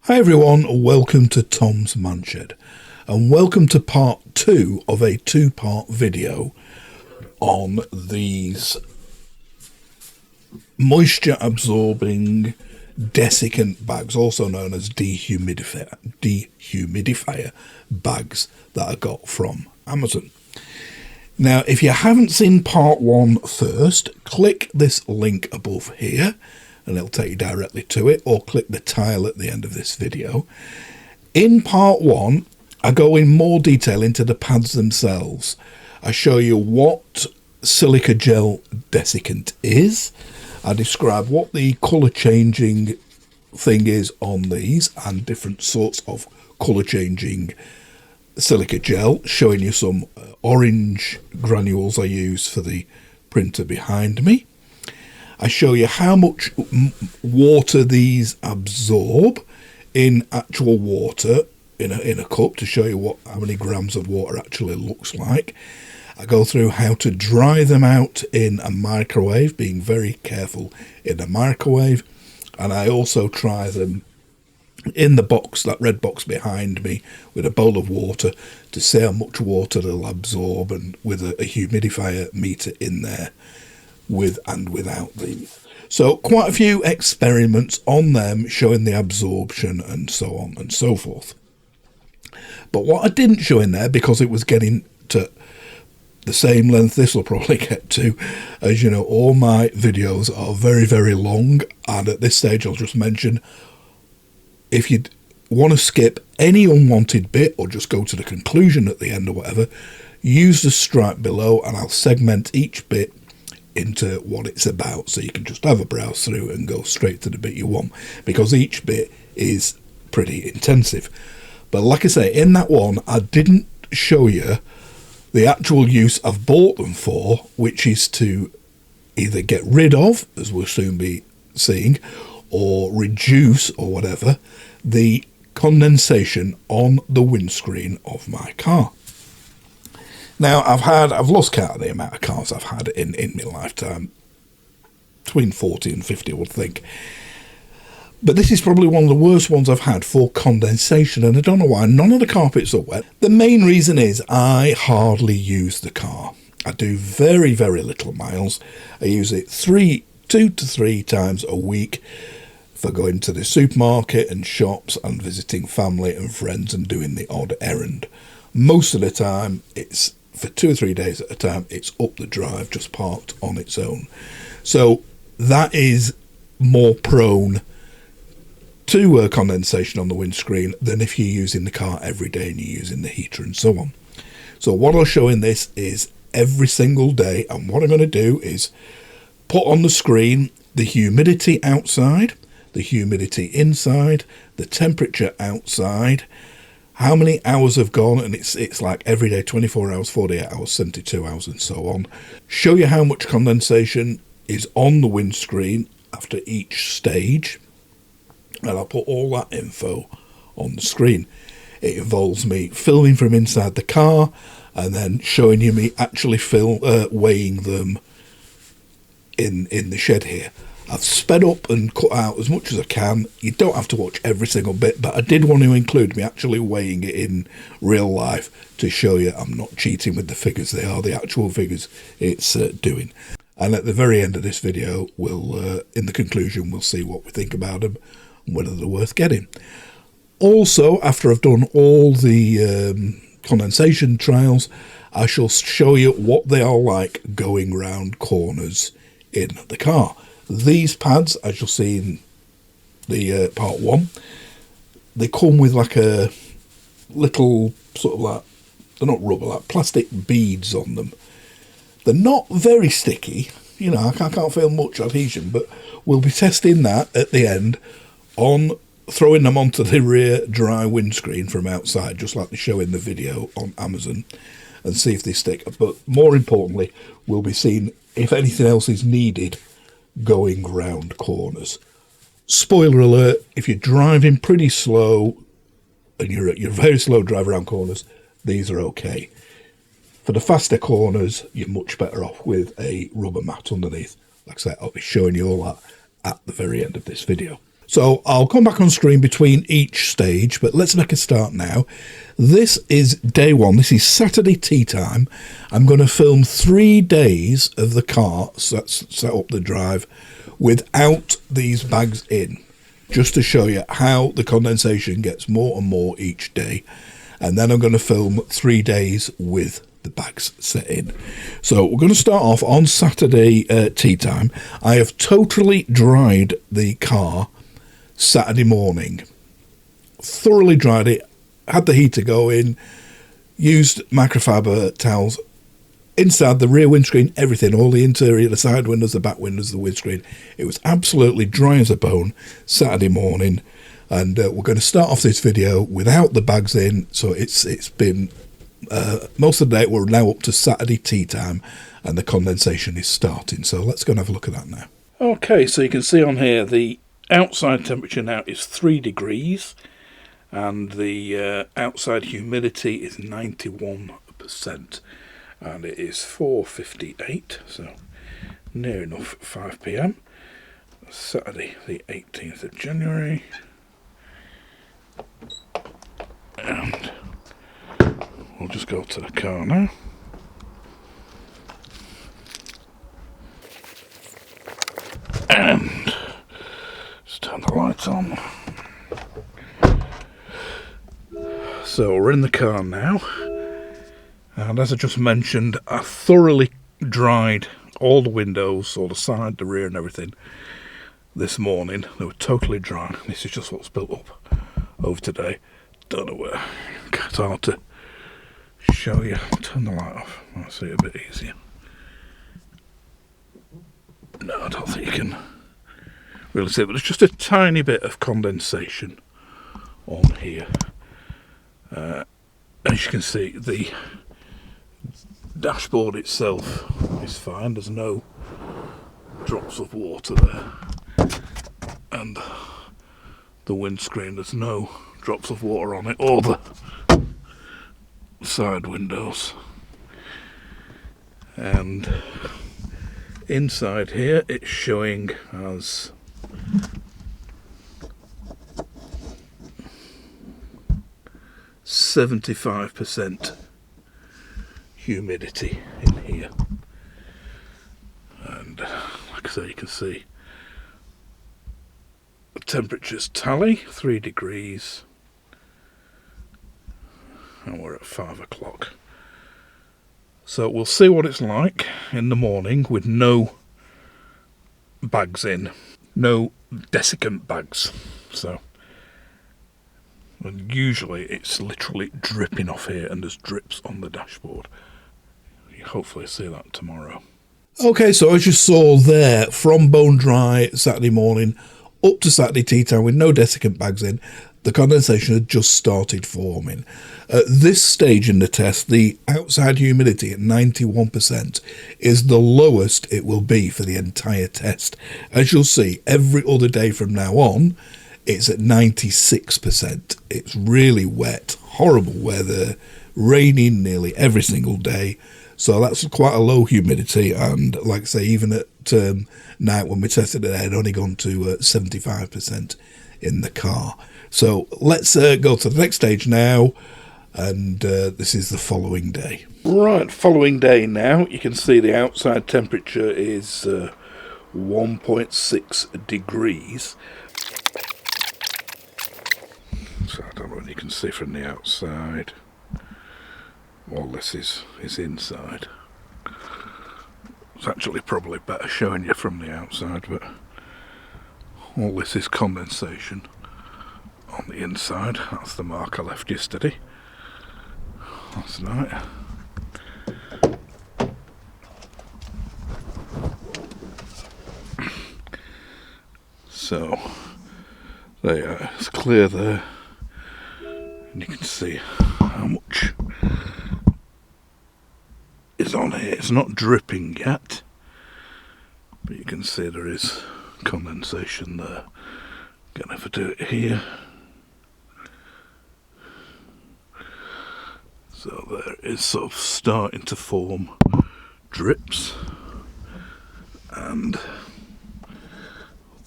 Hi everyone, welcome to Tom's Manshed and welcome to part 2 of a two-part video on these moisture absorbing desiccant bags, also known as dehumidifier bags that I got from Amazon. Now if you haven't seen part 1 first, click this link above here and it'll take you directly to it, or click the tile at the end of this video. In part 1, I go in more detail into the pads themselves. I show you what silica gel desiccant is. I describe what the colour changing thing is on these and different sorts of colour changing silica gel, showing you some orange granules I use for the printer behind me. I show you how much water these absorb in actual water in a cup to show you how many grams of water actually looks like. I go through how to dry them out in a microwave, being very careful in a microwave, and I also try them in the box, that red box behind me, with a bowl of water to see how much water they'll absorb, and with a humidifier meter in there, with and without these. So quite a few experiments on them showing the absorption and so on and so forth. But what I didn't show in there, because it was getting to the same length this will probably get to, as you know, all my videos are very, very long, and at this stage I'll just mention, if you want to skip any unwanted bit or just go to the conclusion at the end or whatever, use the stripe below and I'll segment each bit into what it's about, so you can just have a browse through and go straight to the bit you want, because each bit is pretty intensive. But like I say, in that one I didn't show you the actual use I've bought them for, which is to either get rid of, as we'll soon be seeing, or reduce or whatever the condensation on the windscreen of my car. Now I've lost count of the amount of cars I've had in my lifetime, between 40 and 50 I would think, but this is probably one of the worst ones I've had for condensation, and I don't know why. None of the carpets are wet. The main reason is I hardly use the car. I do very, very little miles. I use it 2 to 3 times a week for going to the supermarket and shops and visiting family and friends and doing the odd errand. Most of the time it's for 2 or 3 days at a time, it's up the drive, just parked on its own. So that is more prone to condensation on the windscreen than if you're using the car every day and you're using the heater and so on. So what I'll show in this is every single day, and what I'm going to do is put on the screen the humidity outside, the humidity inside, the temperature outside, how many hours have gone, and it's like every day, 24 hours, 48 hours, 72 hours and so on. Show you how much condensation is on the windscreen after each stage, and I'll put all that info on the screen. It involves me filming from inside the car and then showing you me actually weighing them in the shed here. I've sped up and cut out as much as I can. You don't have to watch every single bit, but I did want to include me actually weighing it in real life to show you I'm not cheating with the figures. They are the actual figures it's doing. And at the very end of this video, in the conclusion, we'll see what we think about them and whether they're worth getting. Also, after I've done all the condensation trials, I shall show you what they are like going round corners in the car. These pads, as you'll see in the part 1, they come with like a little sort of like, they're not rubber, like plastic beads on them. They're not very sticky, you know, I can't feel much adhesion, but we'll be testing that at the end on throwing them onto the rear dry windscreen from outside, just like they show in the video on Amazon, and see if they stick. But more importantly, we'll be seeing if anything else is needed going round corners. Spoiler alert, if you're driving pretty slow and you're a very slow drive around corners, these are okay. For the faster corners, you're much better off with a rubber mat underneath. Like I said, I'll be showing you all that at the very end of this video. So I'll come back on screen between each stage, but let's make a start now. This is day one. This is Saturday tea time. I'm going to film 3 days of the car set up the drive without these bags in, just to show you how the condensation gets more and more each day. And then I'm going to film 3 days with the bags set in. So we're going to start off on Saturday tea time. I have totally dried the car Saturday morning, thoroughly dried it, had the heater going, used microfiber towels inside the rear windscreen, everything, all the interior, the side windows, the back windows, the windscreen. It was absolutely dry as a bone Saturday morning, and we're going to start off this video without the bags in. So it's been most of the day. We're now up to Saturday tea time and the condensation is starting, so let's go and have a look at that now. Okay, so you can see on here the outside temperature now is 3 degrees and the outside humidity is 91%, and it is 4:58, so near enough 5 p.m. Saturday the 18th of January, and we'll just go to the car now. And just turn the lights on. So we're in the car now, and as I just mentioned, I thoroughly dried all the windows, all the side, the rear and everything this morning. They were totally dry. This is just what's built up over today. Don't know where. It's hard to show you. I'll turn the light off. I'll see it a bit easier. No, I don't think you can really see it, but there's just a tiny bit of condensation on here. As you can see, the dashboard itself is fine. There's no drops of water there, and the windscreen, there's no drops of water on it, or the side windows. And inside here it's showing as 75% humidity in here, and like I say, you can see the temperatures tally 3 degrees and we're at 5 o'clock. So we'll see what it's like in the morning with no bags in, no desiccant bags. So, and usually it's literally dripping off here and there's drips on the dashboard. You hopefully see that tomorrow. Okay, so as you saw there, from bone dry Saturday morning up to Saturday tea time with no desiccant bags in, the condensation had just started forming. At this stage in the test, the outside humidity at 91% is the lowest it will be for the entire test. As you'll see, every other day from now on, it's at 96%. It's really wet, horrible weather, raining nearly every single day. So that's quite a low humidity, and like I say, even at night when we tested it, it had only gone to 75% in the car. So let's go to the next stage now, and this is the following day. Right, following day now, you can see the outside temperature is 1.6 degrees. So I don't know if you can see from the outside. All this is inside. It's actually probably better showing you from the outside, but all this is condensation on the inside. That's the mark I left yesterday, last night. So there you are, it's clear there, and you can see how much is on here. It's not dripping yet, but you can see there is condensation there. Gonna have to do it here. So there is sort of starting to form drips, and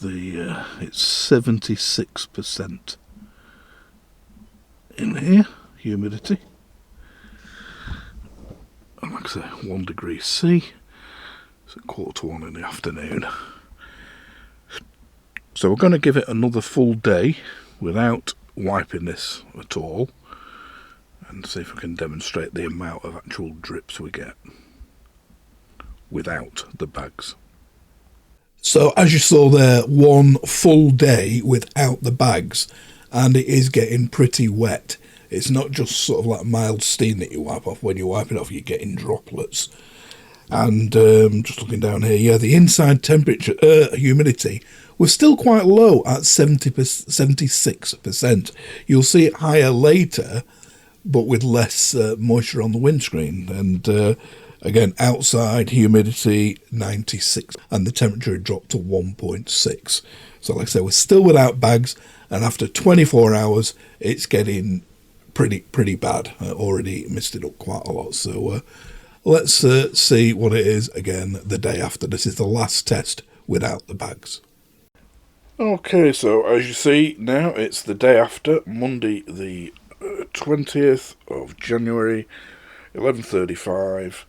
It's 76% in here, humidity. And like I say, 1 degree C. It's at 1:45 in the afternoon. So we're going to give it another full day without wiping this at all, and see if we can demonstrate the amount of actual drips we get without the bags. So as you saw there, 1 full day without the bags, and it is getting pretty wet. It's not just sort of like mild steam that you wipe off. When you wipe it off, you're getting droplets. And just looking down here, yeah, the inside temperature, humidity was still quite low at 76%. You'll see it higher later, but with less moisture on the windscreen. And again, outside humidity 96, and the temperature had dropped to 1.6. So like I say, we're still without bags, and after 24 hours, it's getting pretty bad. Already misted up quite a lot. So let's see what it is again the day after. This is the last test without the bags. Okay, so as you see now, it's the day after, Monday the 20th of January, 11:35.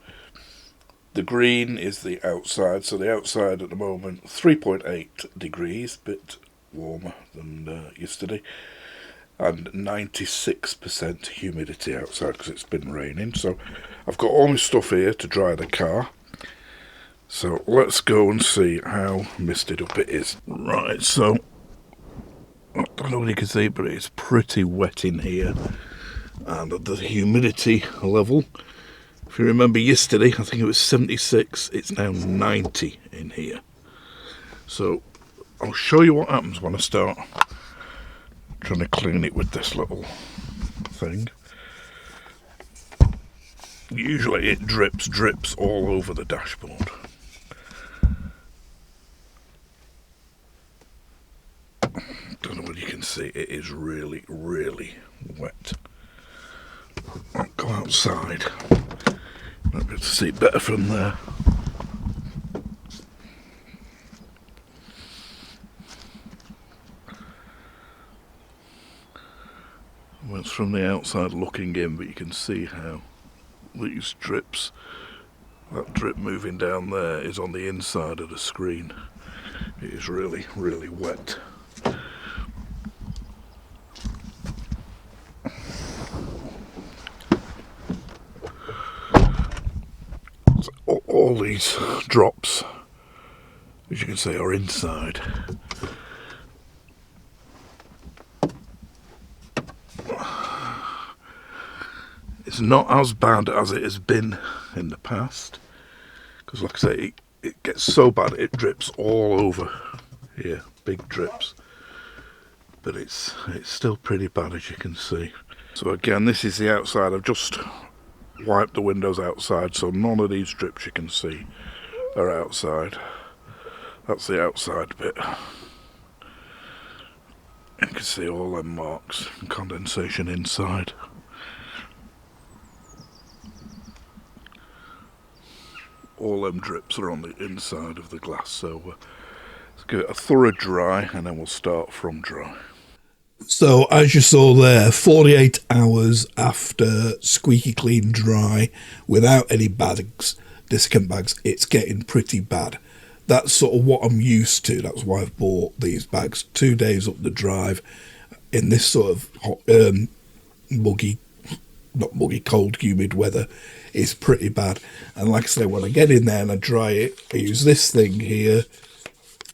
The green is the outside, so the outside at the moment 3.8 degrees, bit warmer than yesterday, and 96% humidity outside because it's been raining. So I've got all my stuff here to dry the car. So let's go and see how misted up it is. Right, so I don't know if you can see, but it's pretty wet in here. And the humidity level, if you remember yesterday, I think it was 76, it's now 90 in here. So I'll show you what happens when I start trying to clean it with this little thing. Usually it drips all over the dashboard. Don't know whether you can see, it is really wet. I'll go outside. Might be able to see it better from there. Well, it's from the outside looking in, but you can see how these drips, that drip moving down there is on the inside of the screen. It is really wet. So all these drops, as you can see, are inside. It's not as bad as it has been in the past, because like I say, it gets so bad it drips all over here, big drips, but it's still pretty bad, as you can see. So again, this is the outside. I've just wiped the windows outside, so none of these drips you can see are outside. That's the outside bit. You can see all them marks and condensation inside. All them drips are on the inside of the glass, so let's give it a thorough dry and then we'll start from dry. So as you saw there, 48 hours after squeaky clean dry without any bags, Desiccant bags, it's getting pretty bad. That's sort of what I'm used to. That's why I've bought these bags. 2 days up the drive in this sort of hot, cold, humid weather is pretty bad. And like I say, when I get in there and I dry it, I use this thing here,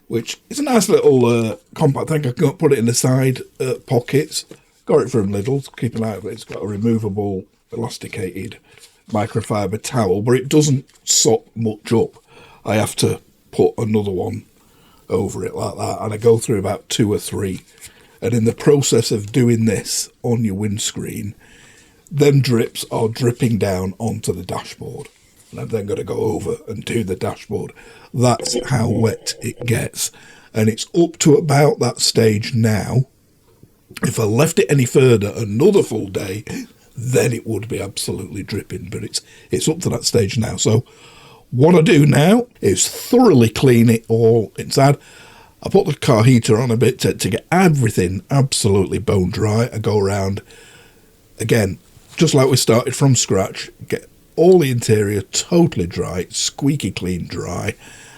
which is a nice little compact thing. I can put it in the side pockets. Got it from Lidl, keep an eye on it. It's got a removable elasticated microfiber towel, but it doesn't soak much up. I have to put another one over it like that, and I go through about 2 or 3. And in the process of doing this on your windscreen, them drips are dripping down onto the dashboard, and I'm then going to go over and do the dashboard. That's how wet it gets, and it's up to about that stage now. If I left it any further, another full day, then it would be absolutely dripping, but it's up to that stage now. So what I do now is thoroughly clean it all inside. I put the car heater on a bit to get everything absolutely bone dry. I go around again, just like we started from scratch, get all the interior totally dry, squeaky clean dry,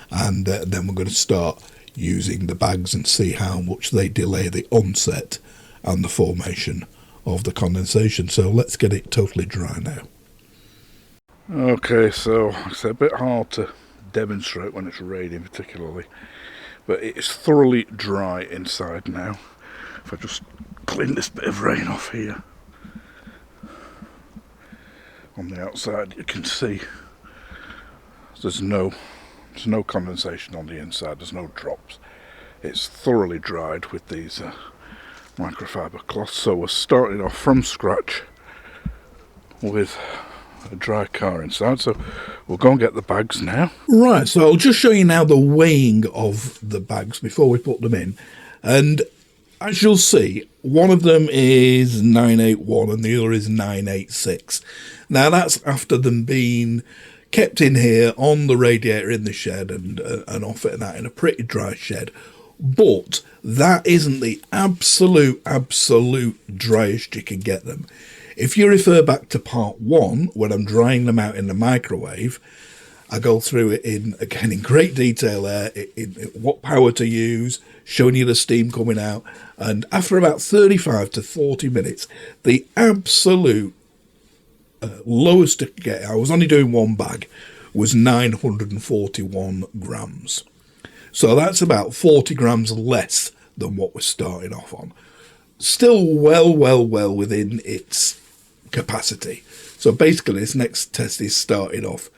and then we're going to start using the bags and see how much they delay the onset and the formation of the condensation. So let's get it totally dry now. Okay, so it's a bit hard to demonstrate when it's raining particularly, but it's thoroughly dry inside now. If I just clean this bit of rain off here, on the outside you can see there's no condensation on the inside, there's no drops. It's thoroughly dried with these microfiber cloths. So we're starting off from scratch with a dry car inside, so we'll go and get the bags now. Right, so I'll just show you now the weighing of the bags before we put them in, and as you'll see, one of them is 981 and the other is 986. Now that's after them being kept in here on the radiator in the shed and off it and that in a pretty dry shed. But that isn't the absolute driest you can get them. If you refer back to part 1, when I'm drying them out in the microwave, I go through it in great detail there, in what power to use, showing you the steam coming out, and after about 35 to 40 minutes, the absolute lowest I could get, I was only doing one bag, was 941 grams. So that's about 40 grams less than what we're starting off on. Still well within its capacity. So basically this next test is starting off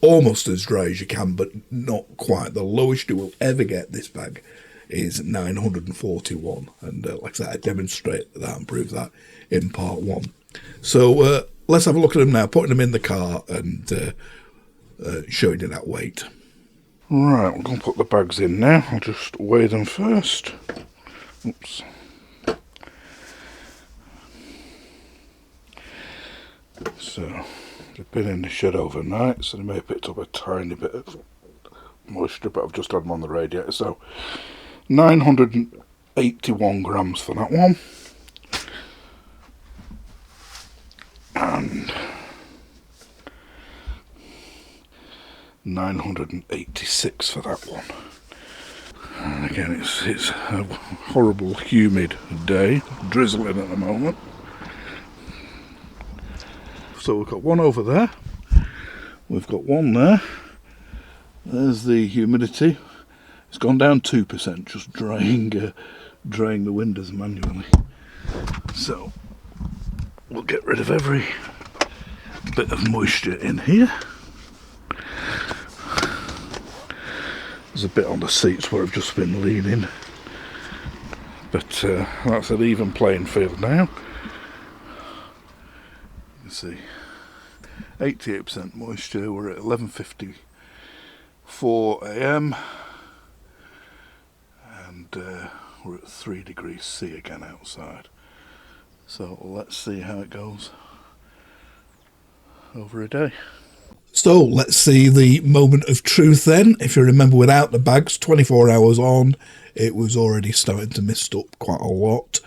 almost as dry as you can, but not quite. The lowest you will ever get this bag is 941, and like I said, I demonstrate that and prove that in part 1. So let's have a look at them now, putting them in the car and showing you that weight. Right, I'm going to put the bags in now. I'll just weigh them first. Oops. So they've been in the shed overnight, so they may have picked up a tiny bit of moisture, but I've just had them on the radiator. So 981 grams for that one, and 986 for that one. And again, it's a horrible humid day, drizzling at the moment. So we've got one over there, we've got one there. There's the humidity. It's gone down 2%, just drying the windows manually. So we'll get rid of every bit of moisture in here. There's a bit on the seats where I've just been leaning, but that's an even playing field now. You can see 88% moisture. We're at 11:54 AM, and we're at 3 degrees C again outside. So let's see how it goes over a day. So let's see the moment of truth then. If you remember, without the bags, 24 hours on, it was already starting to mist up quite a lot.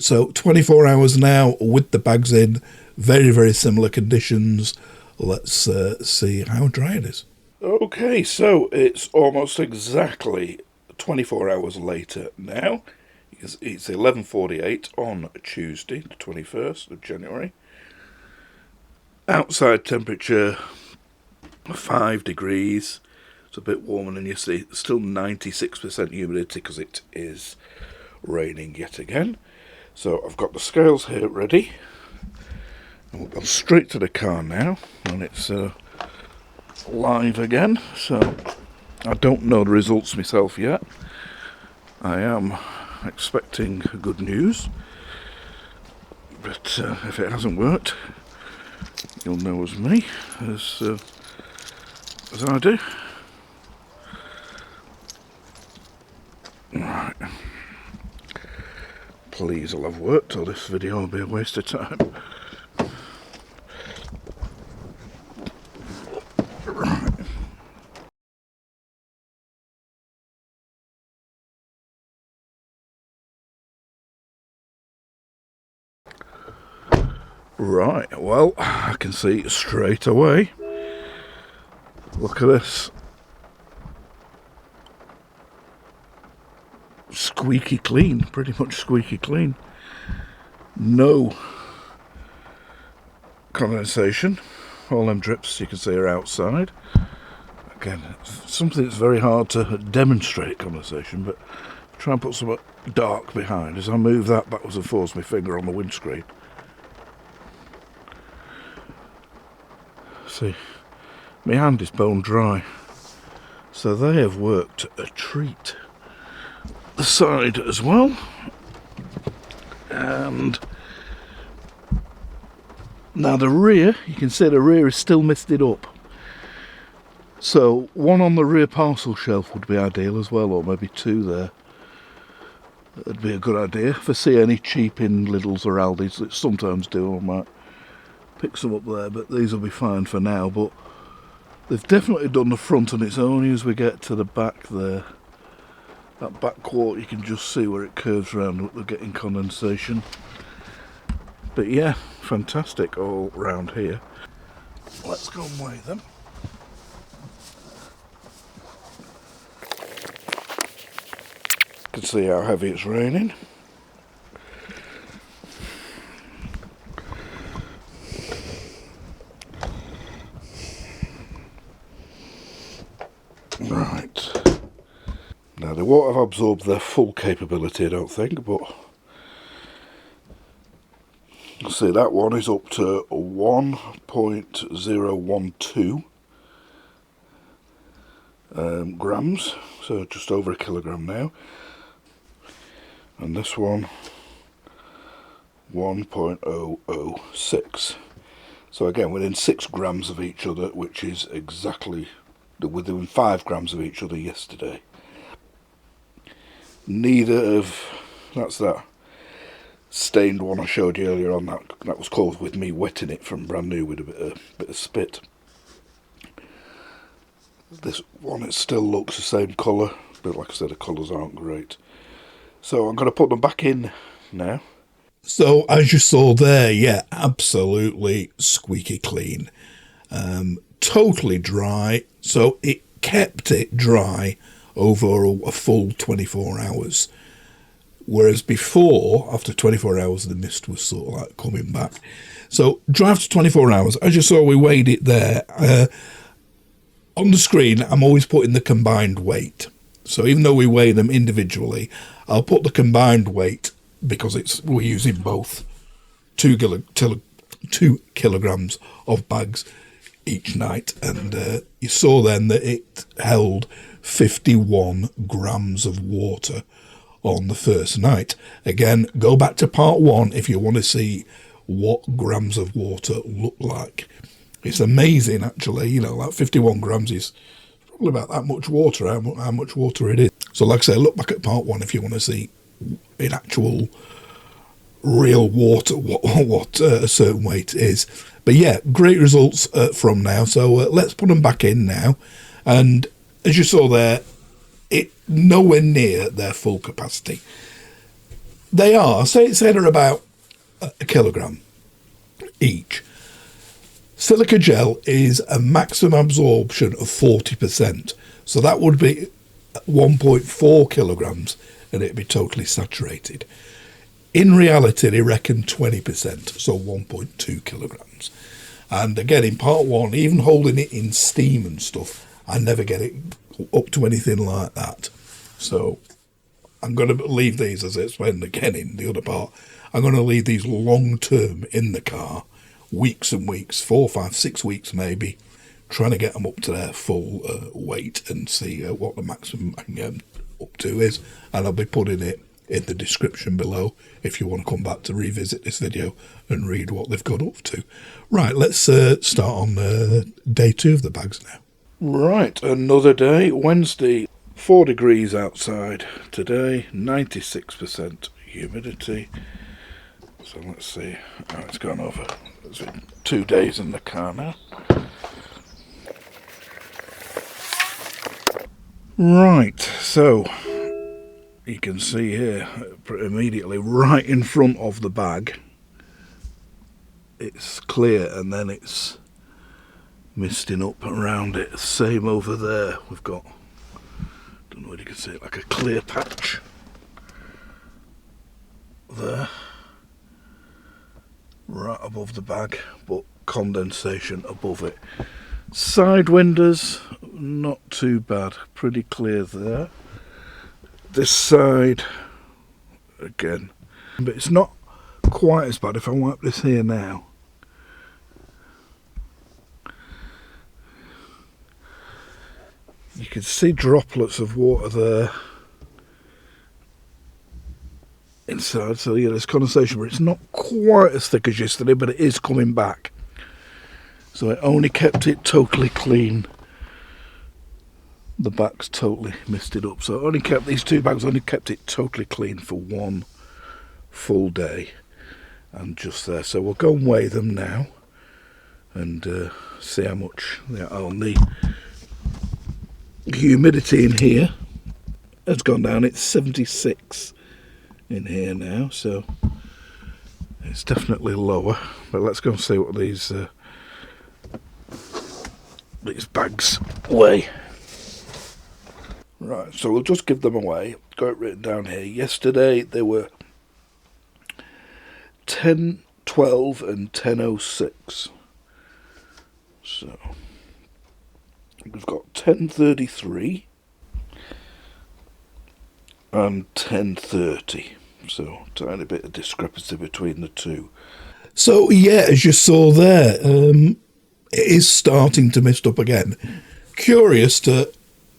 So 24 hours now with the bags in, very similar conditions. Let's see how dry it is. Okay, so it's almost exactly 24 hours later now. It's 11:48 on Tuesday, the 21st of January. Outside temperature 5 degrees. It's a bit warmer than you see. Still 96% humidity because it is raining yet again. So I've got the scales here ready. And we'll go straight to the car now, and it's live again. So I don't know the results myself yet. I am expecting good news, but if it hasn't worked, you'll know as me as I do. Right. Please, I'll have worked, or this video will be a waste of time. Right, well, I can see straight away. Look at this. Squeaky clean, pretty much squeaky clean. No condensation. All them drips you can see are outside. Again, it's something that's very hard to demonstrate condensation, but try and put some dark behind as I move that backwards and forwards, my finger on the windscreen. See, my hand is bone dry, so they have worked a treat. The side as well, and now the rear, you can see the rear is still misted up, so one on the rear parcel shelf would be ideal as well, or maybe two there. That'd be a good idea. If I see any cheap in Lidl's or Aldi's that sometimes do, I might pick some up there, but these will be fine for now. But they've definitely done the front, and it's only as we get to the back there, that back quarter, you can just see where it curves around, we're getting condensation. But yeah, fantastic all round here. Let's go and weigh them. You can see how heavy it's raining. Right. Now they won't have absorbed their full capability, I don't think, but you'll see that one is up to 1.012 grams, so just over a kilogram now. And this one 1.006. So again, within 6 grams of each other, which is exactly within 5 grams of each other yesterday. Neither of, that's that stained one I showed you earlier on, that was caused with me wetting it from brand new with a bit of spit. This one, it still looks the same colour, but like I said, the colours aren't great. So I'm going to put them back in now. So as you saw there, yeah, absolutely squeaky clean. Totally dry, so it kept it dry over a full 24 hours. Whereas before, after 24 hours, the mist was sort of like coming back. So dry after 24 hours, as you saw, we weighed it there. On the screen, I'm always putting the combined weight. So even though we weigh them individually, I'll put the combined weight because we're using both 2 kilograms of bags each night. And you saw then that it held 51 grams of water on the first night. Again, go back to part 1 if you want to see what grams of water look like. It's amazing, actually. You know, like 51 grams is probably about that much water, how much water it is. So like I say, look back at part 1 if you want to see in actual real water what a certain weight is. But yeah, great results from now. So let's put them back in now. And as you saw there, it nowhere near their full capacity. They are, say they're about a kilogram each. Silica gel is a maximum absorption of 40%. So that would be 1.4 kilograms and it'd be totally saturated. In reality, they reckon 20%, so 1.2 kilograms. And again, in part 1, even holding it in steam and stuff, I never get it up to anything like that. So I'm going to leave these, as I explained again in the other part, I'm going to leave these long term in the car, weeks and weeks, 4, 5, 6 weeks maybe, trying to get them up to their full weight and see what the maximum I can get them up to is. And I'll be putting it in the description below if you want to come back to revisit this video and read what they've got up to. Right, let's start on day 2 of the bags now. Right, another day, Wednesday, 4 degrees outside today, 96% humidity. So let's see how it's gone over. It's been 2 days in the car now. Right, so you can see here immediately right in front of the bag it's clear and then it's misting up around it. Same over there, we've got, don't know whether you can see it, like a clear patch there, right above the bag, but condensation above it. Side windows, not too bad, pretty clear there. This side, again, but it's not quite as bad. If I wipe this here now, you can see droplets of water there inside, so yeah, there's condensation, but it's not quite as thick as yesterday, but it is coming back. So it only kept it totally clean. The back's totally misted up, so I only kept these two bags, only kept it totally clean for one full day, and just there. So we'll go and weigh them now and see how much they are on. The humidity in here has gone down. It's 76 in here now, so it's definitely lower. But let's go and see what these bags weigh. Right, so we'll just give them away. Got it written down here. Yesterday they were 10.12 and 10.06. So we've got 10.33 and 10.30. So tiny bit of discrepancy between the two. So yeah, as you saw there, it is starting to mist up again. Curious to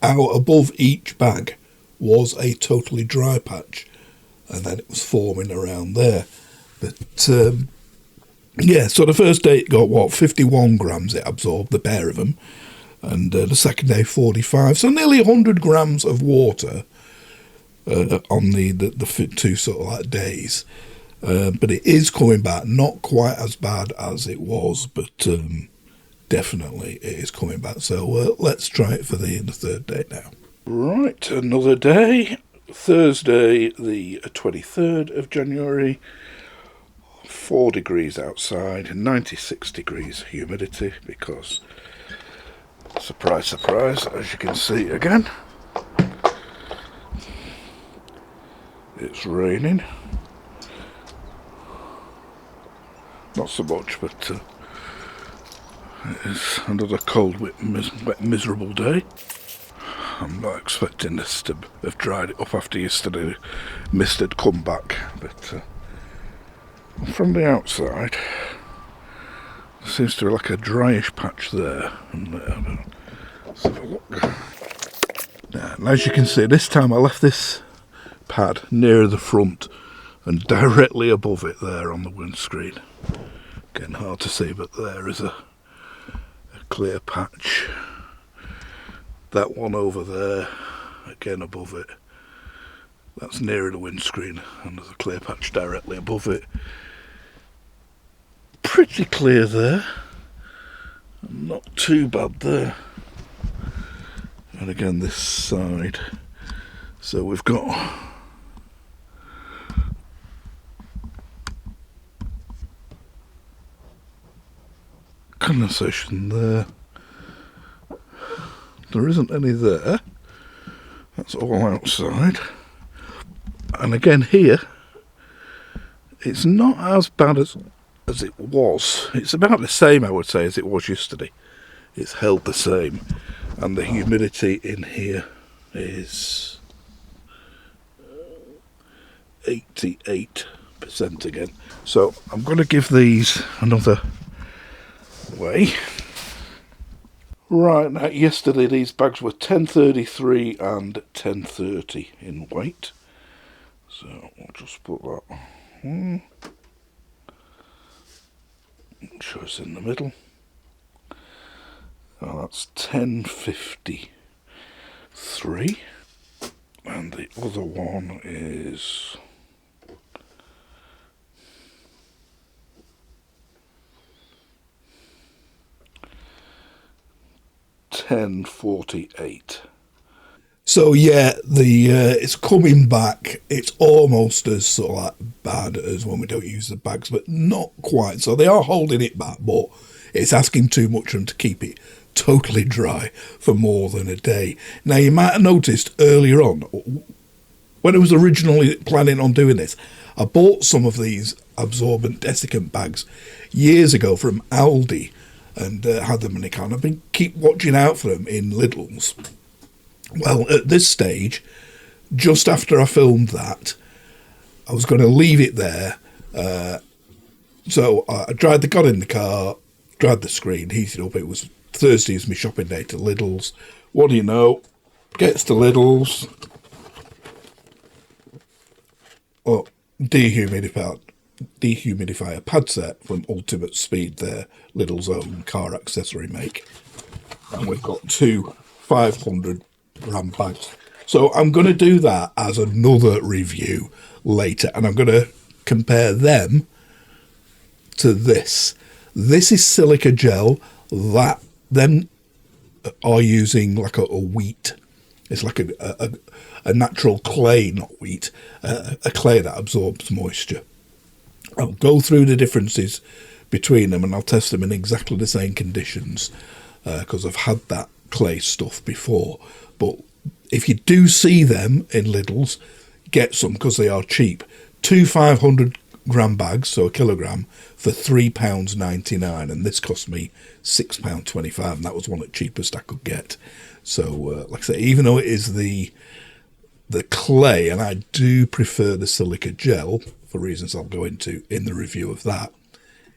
how above each bag was a totally dry patch, and then it was forming around there. But yeah, so the first day it got what, 51 grams it absorbed, the pair of them, and the second day 45, so nearly 100 grams of water on the two sort of like days. But it is coming back, not quite as bad as it was, but definitely it is coming back. So let's try it for the third day now. Right, another day, Thursday the 23rd of January, 4 degrees outside, 96 degrees humidity, because, surprise, surprise, as you can see again, it's raining. Not so much, but it's another cold, wet, miserable day. I'm not expecting this to have dried it up after yesterday. Mist had come back, but from the outside, there seems to be like a dryish patch there. And let's have a look. Now, and as you can see, this time I left this pad near the front and directly above it there on the windscreen. Again, hard to see, but there is a clear patch. That one over there, again above it, that's nearer the windscreen, and there's a clear patch directly above it. Pretty clear there, not too bad there. And again this side, so we've got condensation there. There isn't any there. That's all outside. And again here, it's not as bad as it was. It's about the same, I would say, as it was yesterday. It's held the same. And the humidity in here is 88% again. So I'm going to give these another weigh. Right, now yesterday these bags were 10.33 and 10.30 in weight. So I'll just put that choice in the middle. Oh, that's 10.53. And the other one is 10.48. So yeah, the it's coming back. It's almost as sort of like bad as when we don't use the bags, but not quite. So they are holding it back, but it's asking too much of them to keep it totally dry for more than a day. Now you might have noticed earlier on, when I was originally planning on doing this, I bought some of these absorbent desiccant bags years ago from Aldi and had them in a can. I've been keep watching out for them in Lidl's. Well, at this stage, just after I filmed that, I was going to leave it there. So I got in the car, dried the screen, heated up. It was Thursday, is my shopping day to Lidl's. What do you know? Gets to Lidl's. Oh, dehumidifier pad set from Ultimate Speed, their Lidl's own car accessory make. And we've got two 500-gram bags. So I'm going to do that as another review later, and I'm going to compare them to this. This is silica gel. Them are using like a wheat. It's like a natural clay, not wheat, a clay that absorbs moisture. I'll go through the differences between them and I'll test them in exactly the same conditions because I've had that clay stuff before. But if you do see them in Lidl's, get some because they are cheap. Two 500-gram bags, so a kilogram, for £3.99, and this cost me £6.25, and that was one of the cheapest I could get. So, like I say, even though it is the clay, and I do prefer the silica gel for reasons I'll go into in the review of that,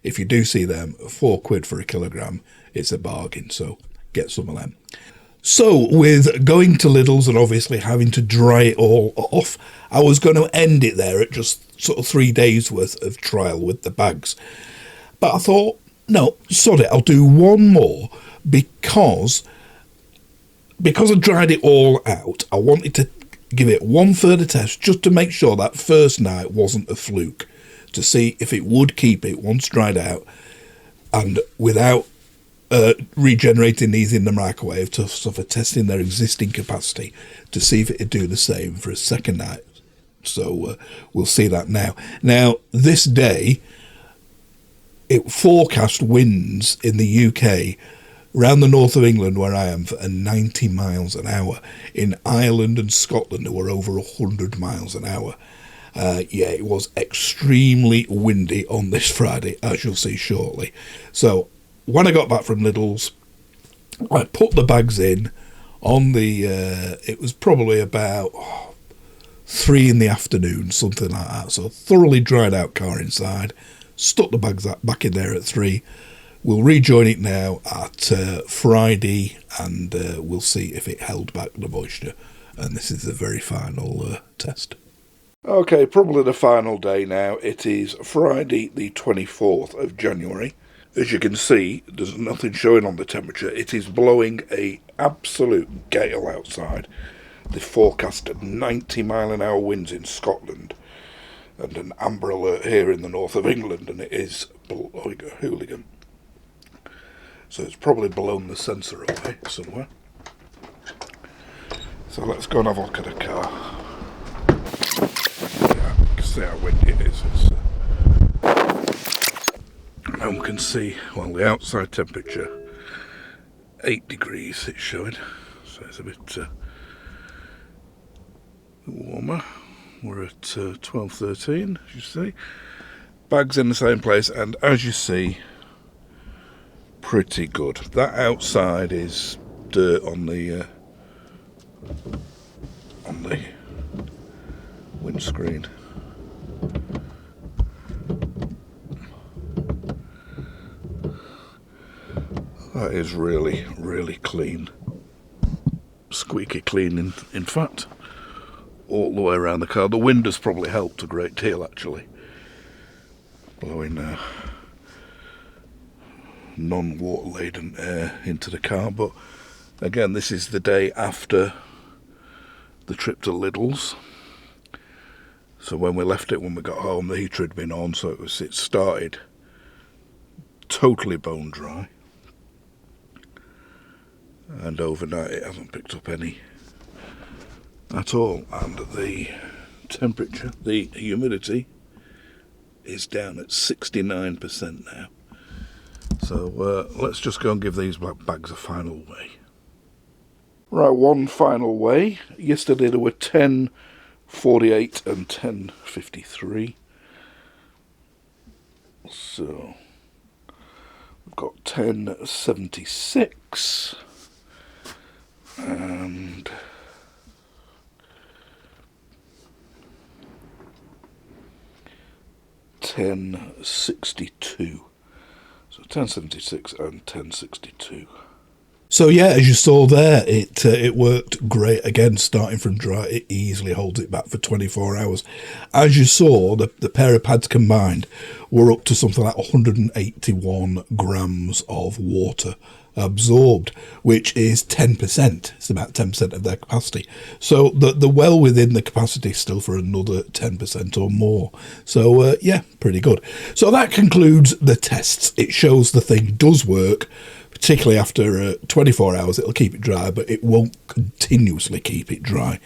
if you do see them, £4 for a kilogram, it's a bargain. So get some of them. So with going to Lidl's and obviously having to dry it all off, I was going to end it there at just sort of 3 days worth of trial with the bags. But I thought, no, sod it, I'll do one more because I dried it all out. I wanted to give it one further test just to make sure that first night wasn't a fluke, to see if it would keep it once dried out and without regenerating these in the microwave, to sort of testing their existing capacity to see if it'd do the same for a second night. So we'll see that now. Now, this day, it forecast winds in the UK around the north of England where I am for 90 miles an hour. In Ireland and Scotland, there were over 100 miles an hour. Yeah, it was extremely windy on this Friday, as you'll see shortly. So when I got back from Lidl's, I put the bags in on the, it was probably about 3 in the afternoon, something like that. So thoroughly dried out car inside, stuck the bags back in there at 3. We'll rejoin it now at Friday, and we'll see if it held back the moisture. And this is the very final test. Okay, probably the final day now. It is Friday the 24th of January. As you can see, there's nothing showing on the temperature. It is blowing a absolute gale outside. They forecast 90 mile an hour winds in Scotland and an amber alert here in the north of England, and it is blowing a hooligan. So it's probably blown the sensor away somewhere. So let's go and have a look at the car. Yeah, you can see how windy it is. And we can see, well, the outside temperature, 8 degrees it's showing. So it's a bit warmer. We're at 12:13, as you see. Bags in the same place, and as you see, pretty good. That outside is dirt on the windscreen. That is really, really clean. Squeaky clean, in fact, all the way around the car. The wind has probably helped a great deal, actually. Blowing non-water laden air into the car. But again, this is the day after the trip to Lidl's. So when we left it, when we got home, the heater had been on, so it started totally bone dry. And overnight it hasn't picked up any at all, and the temperature, the humidity, is down at 69% now. So let's just go and give these black bags a final weigh. Right, one final weigh. Yesterday there were 10.48 and 10.53. So we've got 10.76 and 10.62. So 10.76 and 10.62. So yeah, as you saw there, it worked great. Again, starting from dry, it easily holds it back for 24 hours. As you saw, the pair of pads combined were up to something like 181 grams of water absorbed, which is 10%. It's about 10% of their capacity. So they're well within the capacity still for another 10% or more. So yeah, pretty good. So that concludes the tests. It shows the thing does work. Particularly after 24 hours, it'll keep it dry, but it won't continuously keep it dry.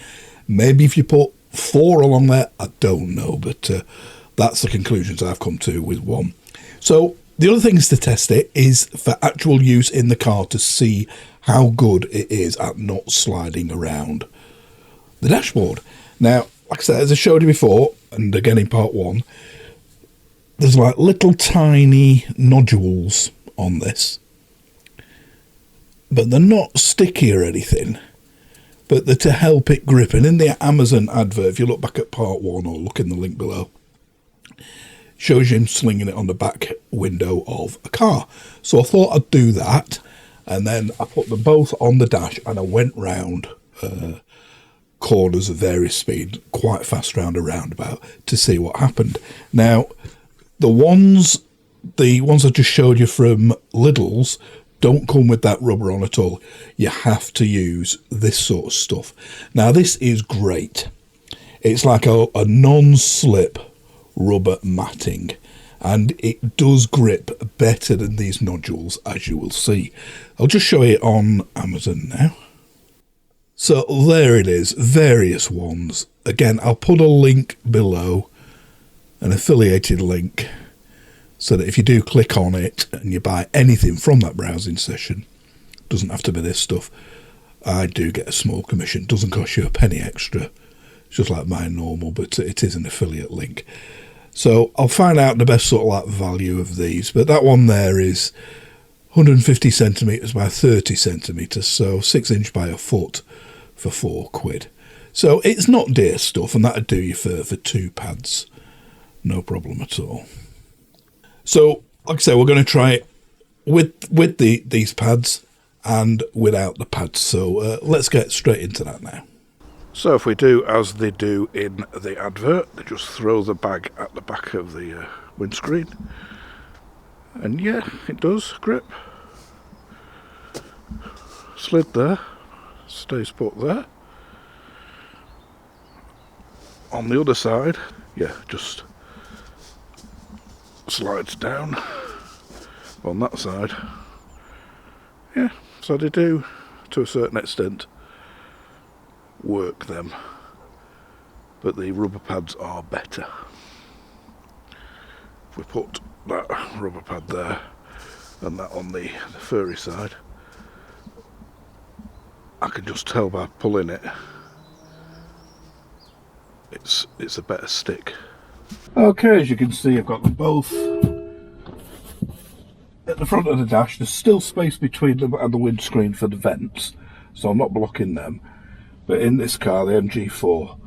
Maybe if you put 4 along there, I don't know, but that's the conclusions I've come to with one. So the other thing is to test it is for actual use in the car to see how good it is at not sliding around the dashboard. Now, like I said, as I showed you before, and again in part 1, there's like little tiny nodules on this. But they're not sticky or anything, but they're to help it grip. And in the Amazon advert, if you look back at part 1 or look in the link below, shows you him slinging it on the back window of a car. So I thought I'd do that, and then I put them both on the dash and I went round corners of various speed, quite fast round a roundabout, to see what happened. Now, the ones I just showed you from Lidl's don't come with that rubber on at all. You have to use this sort of stuff. Now this is great. It's like a non-slip rubber matting, and it does grip better than these nodules, as you will see. I'll just show it on Amazon now. So there it is, various ones. Again, I'll put a link below, an affiliated link, so that if you do click on it and you buy anything from that browsing session, doesn't have to be this stuff, I do get a small commission. Doesn't cost you a penny extra. It's just like my normal, but it is an affiliate link. So I'll find out the best sort of like value of these. But that one there is 150 centimetres by 30 centimetres, so 6 inch by a foot for £4. So it's not dear stuff, and that'd do you for 2 pads. No problem at all. So, like I say, we're going to try it with these pads and without the pads. So let's get straight into that now. So if we do as they do in the advert, they just throw the bag at the back of the windscreen. And yeah, it does grip. Slid there, stays put there. On the other side, yeah, just slides down on that side. Yeah, so they do to a certain extent work them, but the rubber pads are better. If we put that rubber pad there and that on the furry side, I can just tell by pulling it it's a better stick. Okay, as you can see, I've got them both at the front of the dash. There's still space between them and the windscreen for the vents, so I'm not blocking them. But in this car, the MG4,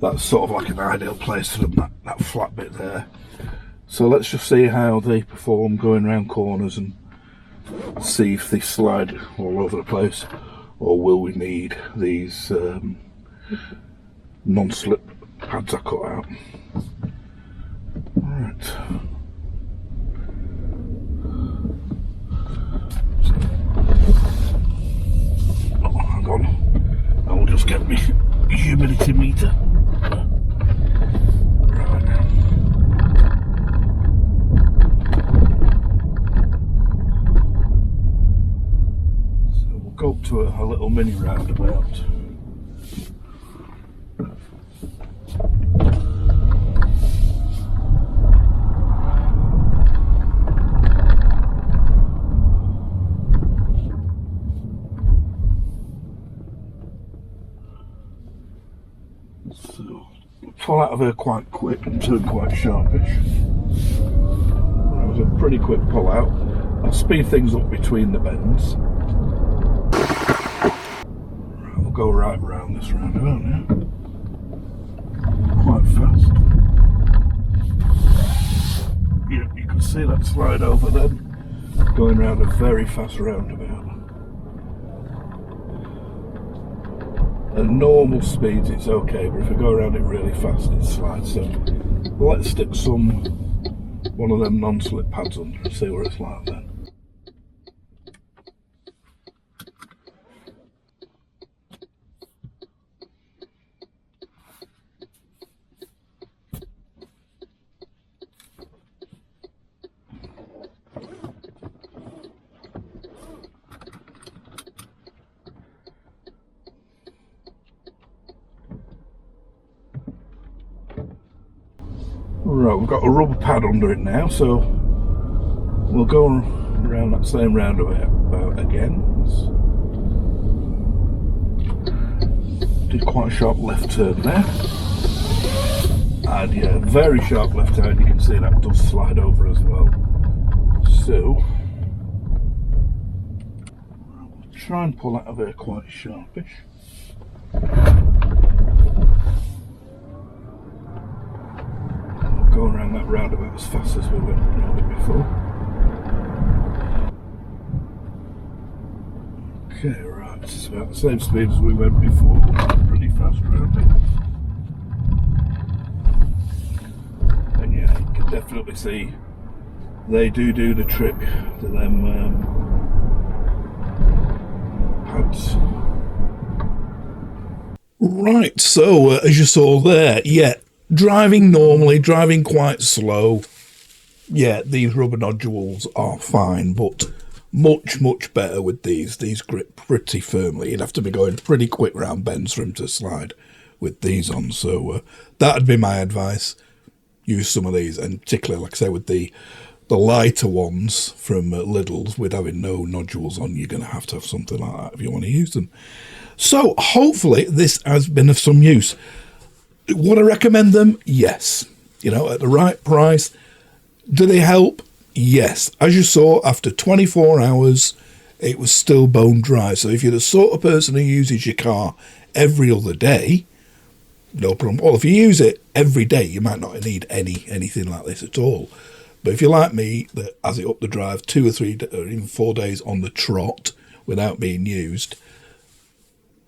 that's sort of like an ideal place for them, that flat bit there. So let's just see how they perform going around corners and see if they slide all over the place, or will we need these non-slip pads I cut out. Right. Oh, hang on. I'll just get my humidity meter. Right. So we'll go up to a little mini roundabout. pull out of her quite quick and turn quite sharpish. That was a pretty quick pull out. I'll speed things up between the bends. Right, we'll go right round this roundabout now. Quite fast. Yeah, you can see that slide over then. Going round a very fast roundabout. At normal speeds it's okay, but if I go around it really fast it slides. So let's stick one of them non-slip pads under and see what it's like then. Right, we've got a rubber pad under it now, so we'll go around that same roundabout again. Did quite a sharp left turn there. And yeah, very sharp left turn, you can see that does slide over as well. So, we'll try and pull out of here quite sharpish. Go around that roundabout as fast as we went around it before. Okay, right, it's about the same speed as we went before. Pretty fast round it. And yeah, you can definitely see they do the trick to them pads. Right, so as you saw there, yeah. Driving normally, driving quite slow, yeah, these rubber nodules are fine, but much better with these. These grip pretty firmly. You'd have to be going pretty quick round bends for them to slide with these on. So that'd be my advice. Use some of these, and particularly, like I say, with the lighter ones from Lidl's, with having no nodules on, you're going to have something like that if you want to use them. So hopefully this has been of some use. Would I recommend them? Yes. You know, at the right price. Do they help? Yes. As you saw, after 24 hours, it was still bone dry. So if you're the sort of person who uses your car every other day, no problem. Well, if you use it every day, you might not need anything like this at all. But if you're like me, that has it up the drive 2 or 3 or even 4 days on the trot without being used,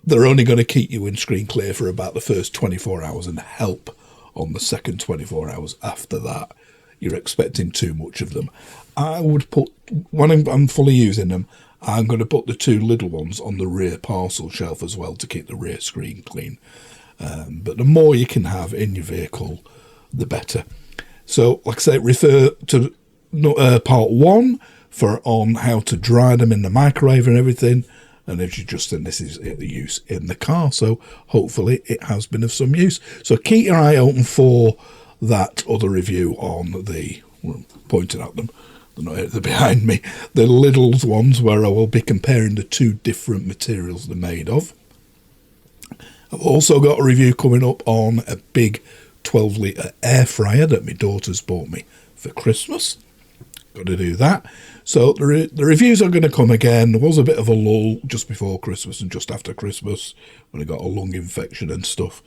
they're only going to keep you windscreen clear for about the first 24 hours and help on the second 24 hours. After that, you're expecting too much of them. I would put, when I'm fully using them, I'm going to put the 2 little ones on the rear parcel shelf as well to keep the rear screen clean. But the more you can have in your vehicle, the better. So, like I say, refer to part 1 on how to dry them in the microwave and everything. And as you just said, this is the use in the car. So hopefully it has been of some use. So keep your eye open for that other review on the, well, pointing at them, they're behind me, the Lidl's ones, where I will be comparing the 2 different materials they're made of. I've also got a review coming up on a big 12-litre air fryer that my daughter's bought me for Christmas. Got to do that. So the reviews are going to come again. There was a bit of a lull just before Christmas and just after Christmas when I got a lung infection and stuff.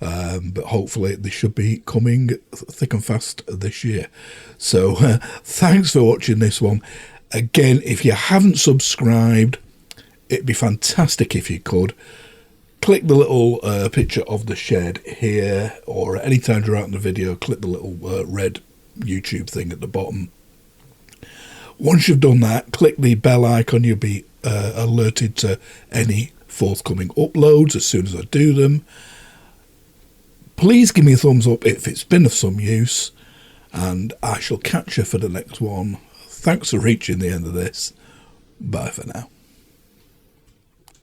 But hopefully they should be coming thick and fast this year. So thanks for watching this one. Again, if you haven't subscribed, it'd be fantastic if you could. Click the little picture of the shed here, or anytime you're out in the video, click the little red YouTube thing at the bottom. Once you've done that, click the bell icon. You'll be alerted to any forthcoming uploads as soon as I do them. Please give me a thumbs up if it's been of some use, and I shall catch you for the next one. Thanks for reaching the end of this. Bye for now.